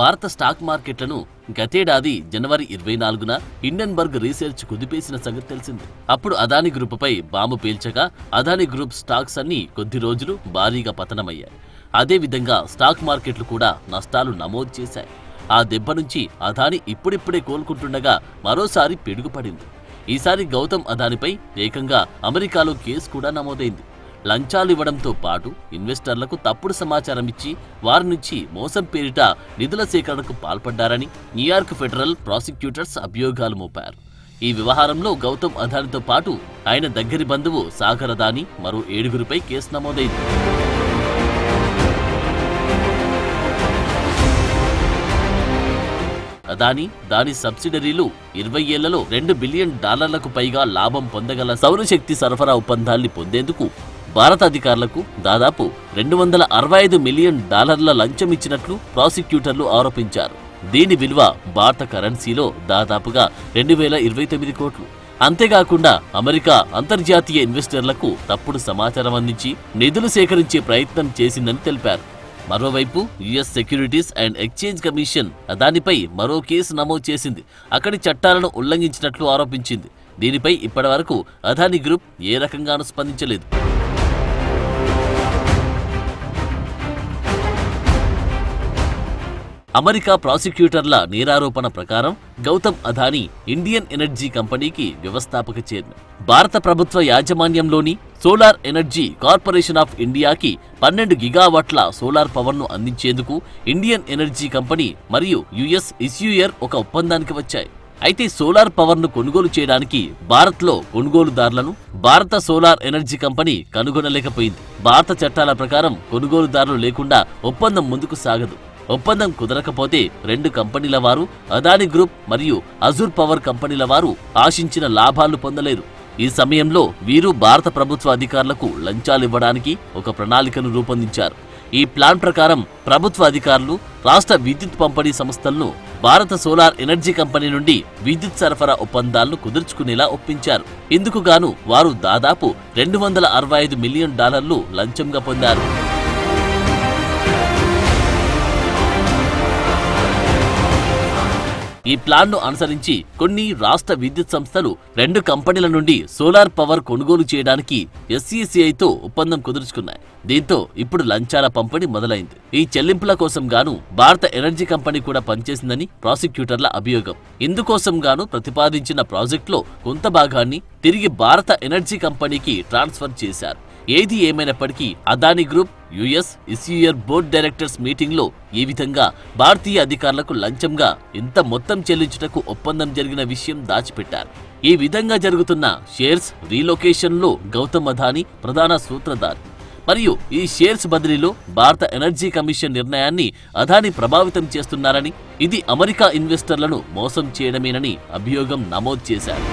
భారత స్టాక్ మార్కెట్లను గతేడాది జనవరి 24న హిండెన్బర్గ్ రీసెర్చ్ కుదిపేసిన సంగతి తెలిసింది. అప్పుడు అదానీ గ్రూపుపై బాంబు పేల్చగా అదానీ గ్రూప్ స్టాక్స్ అన్ని కొద్ది రోజులు భారీగా పతనమయ్యాయి. అదేవిధంగా స్టాక్ మార్కెట్లు కూడా నష్టాలు నమోదు చేశాయి. ఆ దెబ్బ నుంచి అదానీ ఇప్పుడిప్పుడే కోలుకుంటుండగా మరోసారి పిడుగుపడింది. ఈసారి గౌతమ్ అదానీపై ఏకంగా అమెరికాలో కేసు కూడా నమోదైంది. లంచాలివ్వడంతో పాటు ఇన్వెస్టర్లకు తప్పుడు సమాచారం ఇచ్చి వారి నుంచి మోసం పేరిట నిధుల సేకరణకు పాల్పడ్డారని న్యూయార్క్ ఫెడరల్ ప్రాసిక్యూటర్స్ అభియోగాలు మోపారు. ఈ వ్యవహారంలో గౌతమ్ అదానీతో పాటు ఆయన దగ్గరి బంధువు సాగర్ అదానీ మరో 7గురిపై కేసు నమోదైంది. అదానీ దాని సబ్సిడరీలు 20 ఏళ్లలో $2 బిలియన్ పైగా లాభం పొందగల సౌరశక్తి సరఫరా ఒప్పందాల్ని పొందేందుకు భారత అధికారులకు దాదాపు $265 మిలియన్ లంచం ఇచ్చినట్లు ప్రాసిక్యూటర్లు ఆరోపించారు. దీని విలువ భారత కరెన్సీలో దాదాపుగా 2029 కోట్లు. అంతేకాకుండా అమెరికా అంతర్జాతీయ ఇన్వెస్టర్లకు తప్పుడు సమాచారం అందించి నిధులు సేకరించే ప్రయత్నం చేసిందని తెలిపారు. మరోవైపు US securities and exchange commission అదానీపై మరో కేసు నమోదు చేసింది. అక్కడి చట్టాలను ఉల్లంఘించినట్లు ఆరోపించింది. దీనిపై ఇప్పటివరకు అదానీ గ్రూప్ ఏ రకంగానూ స్పందించలేదు. అమెరికా ప్రాసిక్యూటర్ల నేరారోపణ ప్రకారం గౌతమ్ అదానీ ఇండియన్ ఎనర్జీ కంపెనీకి వ్యవస్థాపక చైర్మన్. భారత ప్రభుత్వ యాజమాన్యంలోని సోలార్ ఎనర్జీ కార్పొరేషన్ ఆఫ్ ఇండియాకి 12 గిగావాట్ల సోలార్ పవర్ను అందించేందుకు ఇండియన్ ఎనర్జీ కంపెనీ మరియు యుఎస్ ఇస్యూయర్ ఒక ఒప్పందానికి వచ్చాయి. అయితే సోలార్ పవర్ను కొనుగోలు చేయడానికి భారత్లో కొనుగోలుదారులను భారత సోలార్ ఎనర్జీ కంపెనీ కనుగొనలేకపోయింది. భారత చట్టాల ప్రకారం కొనుగోలుదారులు లేకుండా ఒప్పందం ముందుకు సాగదు. ఒప్పందం కుదరకపోతే 2 కంపెనీల వారు అదానీ గ్రూప్ మరియు అజూర్ పవర్ కంపెనీల వారు ఆశించిన లాభాలు పొందలేరు. ఈ సమయంలో వీరు భారత ప్రభుత్వ అధికారులకు లంచాలివ్వడానికి ఒక ప్రణాళికను రూపొందించారు. ఈ ప్లాన్ ప్రకారం ప్రభుత్వ అధికారులు రాష్ట్ర విద్యుత్ పంపిణీ సంస్థలను భారత సోలార్ ఎనర్జీ కంపెనీ నుండి విద్యుత్ సరఫరా ఒప్పందాలను కుదుర్చుకునేలా ఒప్పించారు. ఇందుకు గాను వారు దాదాపు $265 మిలియన్ లంచంగా పొందారు. ఈ ప్లాన్ను అనుసరించి కొన్ని రాష్ట్ర విద్యుత్ సంస్థలు 2 కంపెనీల నుండి సోలార్ పవర్ కొనుగోలు చేయడానికి ఎస్ఈసిఐతో ఒప్పందం కుదుర్చుకున్నాయి. దీంతో ఇప్పుడు లంచాల పంపిణీ మొదలైంది. ఈ చెల్లింపుల కోసం గాను భారత ఎనర్జీ కంపెనీ కూడా పనిచేసిందని ప్రాసిక్యూటర్ల అభియోగం. ఇందుకోసం గాను ప్రతిపాదించిన ప్రాజెక్టులో కొంత భాగాన్ని తిరిగి భారత ఎనర్జీ కంపెనీకి ట్రాన్స్ఫర్ చేశారు. ఏది ఏమైనప్పటికీ Adani group US issuer board directors మీటింగ్లో ఈ విధంగా భారతీయ అధికారులకు లంచంగా ఇంత మొత్తం చెల్లించుటకు ఒప్పందం జరిగిన విషయం దాచిపెట్టారు. ఈ విధంగా జరుగుతున్న షేర్స్ రీలొకేషన్లో గౌతమ్ అదానీ ప్రధాన సూత్రధారి. మరియు ఈ షేర్స్ బదిలీలో భారత ఎనర్జీ కమిషన్ నిర్ణయాన్ని అదానీ ప్రభావితం చేస్తున్నారని, ఇది అమెరికా ఇన్వెస్టర్లను మోసం చేయడమేనని అభియోగం నమోదు చేశారు.